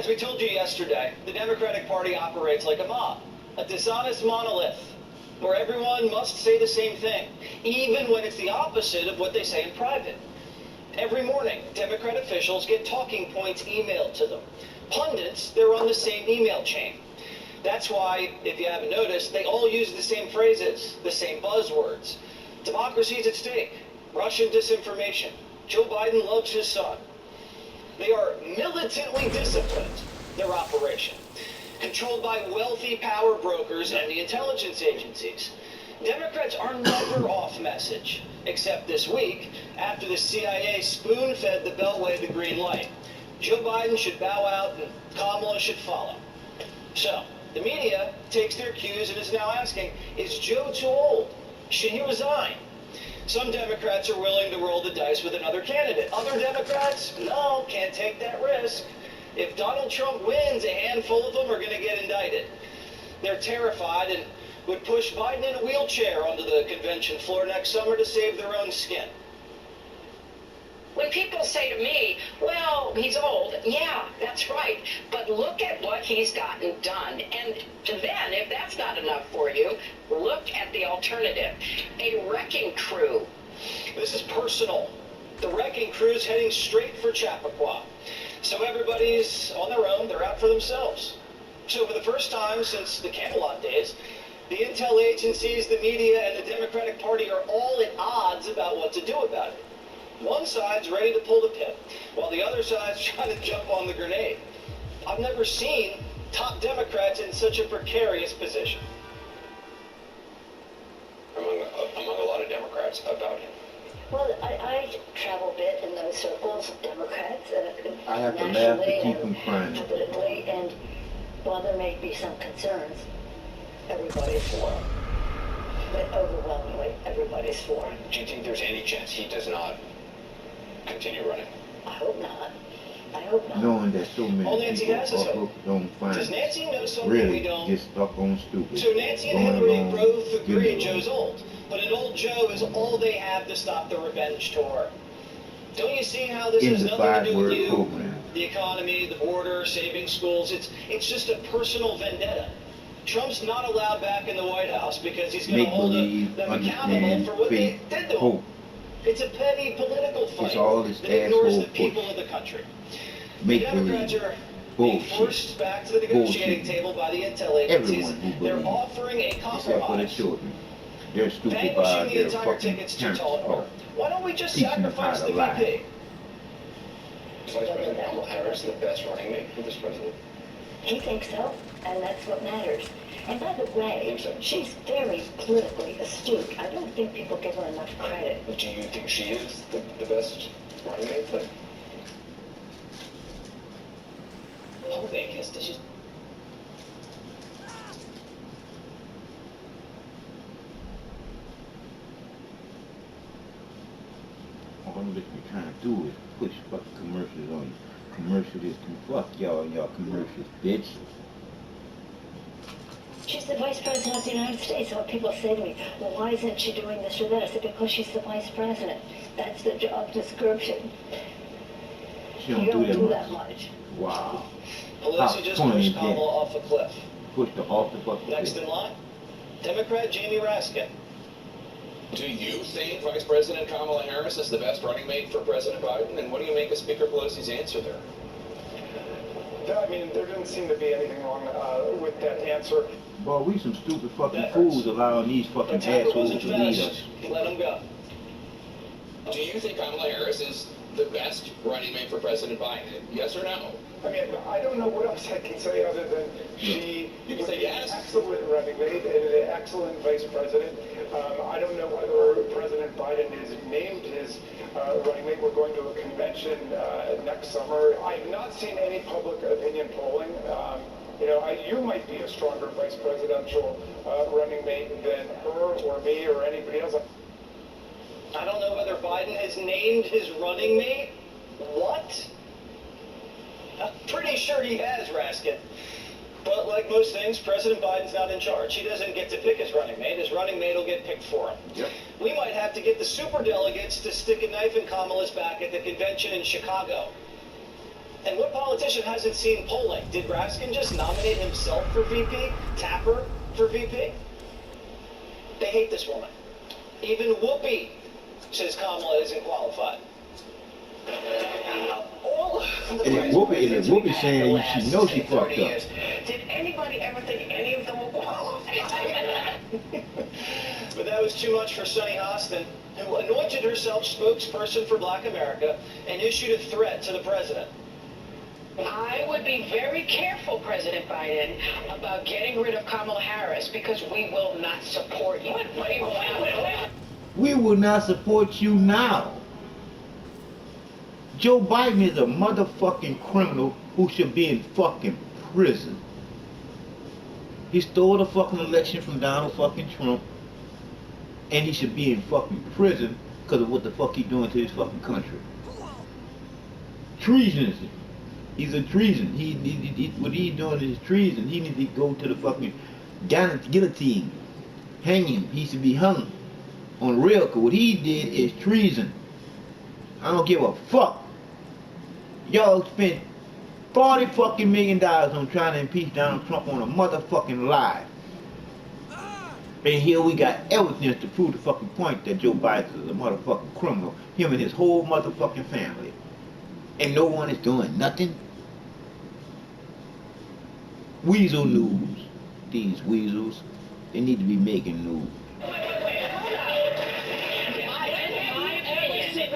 As we told you yesterday, the Democratic Party operates like a mob, a dishonest monolith, where everyone must say the same thing, even when it's the opposite of what they say in private. Every morning, Democrat officials get talking points emailed to them. Pundits, they're on the same email chain. That's why, if you haven't noticed, they all use the same phrases, the same buzzwords. Democracy's at stake. Russian disinformation. Joe Biden loves his son. They are militantly disciplined, their operation, controlled by wealthy power brokers and the intelligence agencies. Democrats are never off message, except this week, after the CIA spoon-fed the Beltway the green light. Joe Biden should bow out and Kamala should follow. So, the media takes their cues and is now asking, is Joe too old? Should he resign? Some Democrats are willing to roll the dice with another candidate. Other Democrats, no, can't take that risk. If Donald Trump wins, a handful of them are going to get indicted. They're terrified and would push Biden in a wheelchair onto the convention floor next summer to save their own skin. When people say to me, well, he's old, yeah, that's right, but look at what he's gotten done. And then, if that's not enough for you, look at the alternative, a wrecking crew. This is personal. The wrecking crew's heading straight for Chappaqua. So everybody's on their own, they're out for themselves. So for the first time since the Camelot days, the intel agencies, the media, and the Democratic Party are all at odds about what to do about it. One side's ready to pull the pin, while the other side's trying to jump on the grenade. I've never seen top Democrats in such a precarious position. Among a lot of Democrats about him. Well, I travel a bit in those circles of Democrats, I have to laugh to keep from crying. Politically, and while there may be some concerns, everybody's for him. But overwhelmingly, everybody's for him. Do you think there's any chance he does not continue running? I hope not. I hope not. Knowing that so many Nancy people has his are hope. hooked on fine, Does Nancy know something really we don't? get stuck on stupid. So Nancy and Going Hillary along, both agree getting Joe's old, but an old Joe is all they have to stop the revenge tour. Don't you see how this in has the nothing to do with five-word you, program. the economy, the border, saving schools? It's just a personal vendetta. Trump's not allowed back in the White House because he's going to hold Make-believe, them accountable understand, for what they faith, did to him. hope. It's a petty political fight It's all this that ignores the asshole people push. of the country. The Make Democrats believe. are being Bullshit. forced back to the negotiating Bullshit. table by the intel agencies. Everyone who They're believes, offering a except for the compromise. children. They're stupid Vanquishing by the their entire fucking ticket's too parents' tall an order. fault. Why don't we just Teaching them sacrifice how the to lie. VP? Is Vice President Kamala Harris the best running mate for this president? He thinks so, and that's what matters. And by the way, think so. she's very politically astute. I don't think people give her enough credit. Do you think she is the best running mate? Oh, Vegas, this is... All that you're trying to do is push fucking commercials on you. Commercial this, fuck y'all and y'all commercials, bitch. She's the Vice President of the United States. So when people say to me, well, why isn't she doing this or that? I said, because she's the Vice President. That's the job description. She You don't do that much. much. Wow. Pelosi How just funny pushed is that? Kamala off a cliff. Pushed her off the fucking Next cliff. in line, Democrat Jamie Raskin. Do you think Vice President Kamala Harris is the best running mate for President Biden? And what do you make of Speaker Pelosi's answer there? I mean, there doesn't seem to be anything wrong with that answer. Boy, we some stupid fucking That fools hurts. allowing these fucking But Tapper assholes wasn't to lead finished. us. Let him go. Do you think Kamala Harris is the best running mate for President Biden? Yes or no? I mean, I don't know what else I can say other than she You can would say be yes. an excellent running mate and an excellent vice president. I don't know whether President Biden has named his running mate. We're going to a convention next summer. I have not seen any public opinion polling. You know, you might be a stronger vice presidential running mate than her or me or anybody else. I don't know whether Biden has named his running mate. What? I'm pretty sure he has, Raskin. But like most things, President Biden's not in charge. He doesn't get to pick his running mate. His running mate will get picked for him. Yep. We might have to get the superdelegates to stick a knife in Kamala's back at the convention in Chicago. And what politician hasn't seen polling? Did Raskin just nominate himself for VP? Tapper for VP? They hate this woman. Even Whoopi says Kamala isn't qualified. All of the And Whoopi saying she knows she fucked up. Did anybody ever think any of them were qualified? But that was too much for Sunny Hostin, who anointed herself spokesperson for Black America and issued a threat to the president. I would be very careful, President Biden, about getting rid of Kamala Harris because we will not support you. We will not support you now. Joe Biden is a motherfucking criminal who should be in fucking prison. He stole the fucking election from Donald fucking Trump, and he should be in fucking prison because of what the fuck he doing to his fucking country. Treasonous. He's a treason. What he doing is treason. He needs to go to the fucking guillotine. Hang him. He should be hung on real, because what he did is treason. I don't give a fuck. Y'all spent $40 fucking million on trying to impeach Donald Trump on a motherfucking lie. And here we got evidence to prove the fucking point that Joe Biden is a motherfucking criminal. Him and his whole motherfucking family. And no one is doing nothing. Weazel news. These weasels, they need to be making news.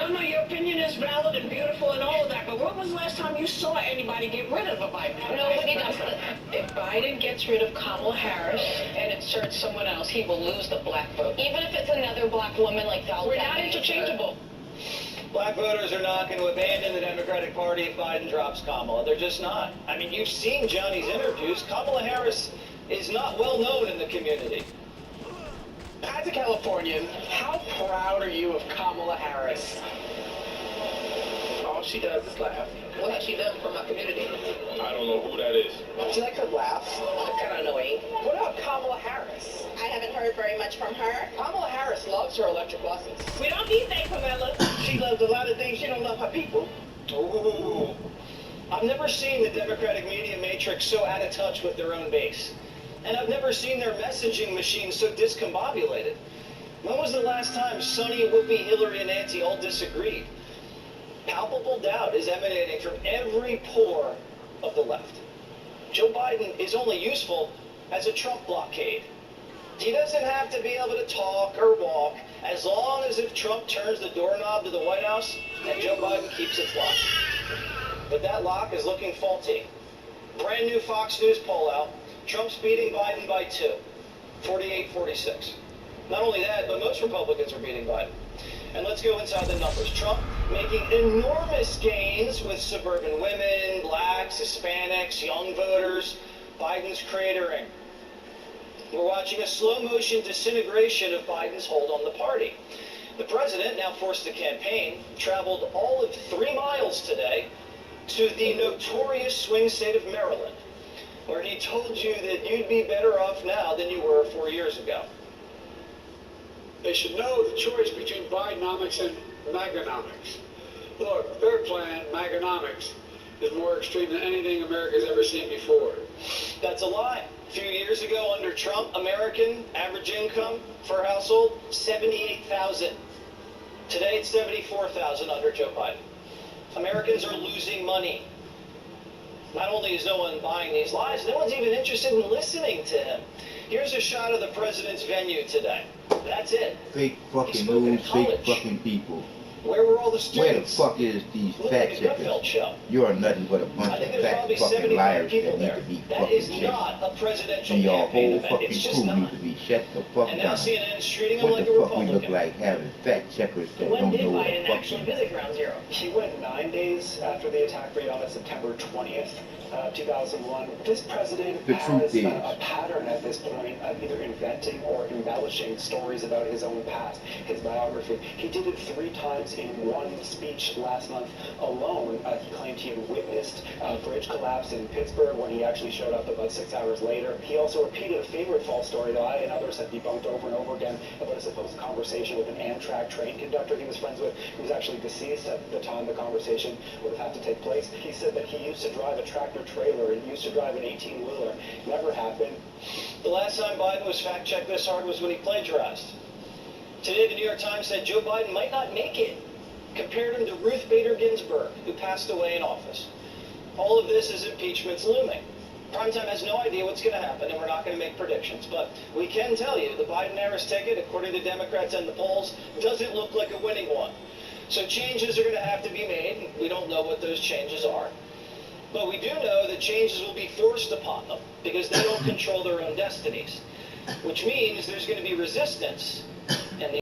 No, your opinion is valid and beautiful and all of that, but when was the last time you saw anybody get rid of a Biden? Nobody does it. If Biden gets rid of Kamala Harris and inserts someone else, he will lose the black vote. Even if it's another black woman like Val. We're not interchangeable. Black voters are not going to abandon the Democratic Party if Biden drops Kamala. They're just not. I mean, you've seen Johnny's interviews. Kamala Harris is not well known in the community. As a Californian, how proud are you of Kamala Harris? All she does is laugh. What has she done for my community? I don't know who that is. Do you like her laugh? Kind of annoying. What about Kamala Harris? I haven't heard very much from her. Kamala Harris loves her electric buses. We don't need that, Pamela. She loves a lot of things. She don't love her people. Ooh. I've never seen the Democratic media matrix so out of touch with their own base. And I've never seen their messaging machine so discombobulated. When was the last time Sonny, Whoopi, Hillary, and Nancy all disagreed? Palpable doubt is emanating from every pore of the left. Joe Biden is only useful as a Trump blockade. He doesn't have to be able to talk or walk as long as if Trump turns the doorknob to the White House and Joe Biden keeps it locked. But that lock is looking faulty. Brand new Fox News poll out. Trump's beating Biden by 2, 48-46. Not only that, but most Republicans are beating Biden. And let's go inside the numbers. Trump making enormous gains with suburban women, blacks, Hispanics, young voters. Biden's cratering. We're watching a slow-motion disintegration of Biden's hold on the party. The president, now forced to campaign, traveled all of 3 miles today to the notorious swing state of Maryland, where he told you that you'd be better off now than you were 4 years ago. They should know the choice between Bidenomics and MAGAnomics. Look, their plan, MAGAnomics, is more extreme than anything America's ever seen before. That's a lie. A few years ago under Trump, American average income for a household, $78,000. Today it's $74,000 under Joe Biden. Americans are losing money. Not only is no one buying these lies, no one's even interested in listening to him. Here's a shot of the president's venue today. That's it. Fake fucking news, fake fucking people. Where were all the Where the students? fuck is these Look fact like a Gutfeld checkers? show. You are nothing but a I bunch think of there's fat probably fucking 75 liars people that need there. to be That fucking is checked. not a presidential And your campaign whole event. fucking It's just crew not. needs to be shut the fuck And now down. CNN is treating him What like the a fuck we look Republican. like having fact checkers that When don't did know what Biden the actually fuck visit Ground Zero? He went 9 days after the attack raid on September 20th, 2001. This president The truth has is- a pattern at this point of either inventing or embellishing stories about his own past, his biography. He did it 3 times in one speech last month alone, he claimed he had witnessed a bridge collapse in Pittsburgh when he actually showed up about 6 hours later. He also repeated a favorite false story that I and others have debunked over and over again about a supposed conversation with an Amtrak train conductor he was friends with, who was actually deceased at the time the conversation would have had to take place. He said that he used to drive a tractor trailer and used to drive an 18-wheeler. Never happened. The last time Biden was fact-checked this hard was when he plagiarized. Today, the New York Times said Joe Biden might not make it. Compared him to Ruth Bader Ginsburg, who passed away in office. All of this is impeachment's looming. Primetime has no idea what's going to happen, and we're not going to make predictions. But we can tell you the Biden-Harris ticket, according to Democrats and the polls, doesn't look like a winning one. So changes are going to have to be made. We don't know what those changes are. But we do know that changes will be forced upon them because they don't control their own destinies, which means there's going to be resistance. And the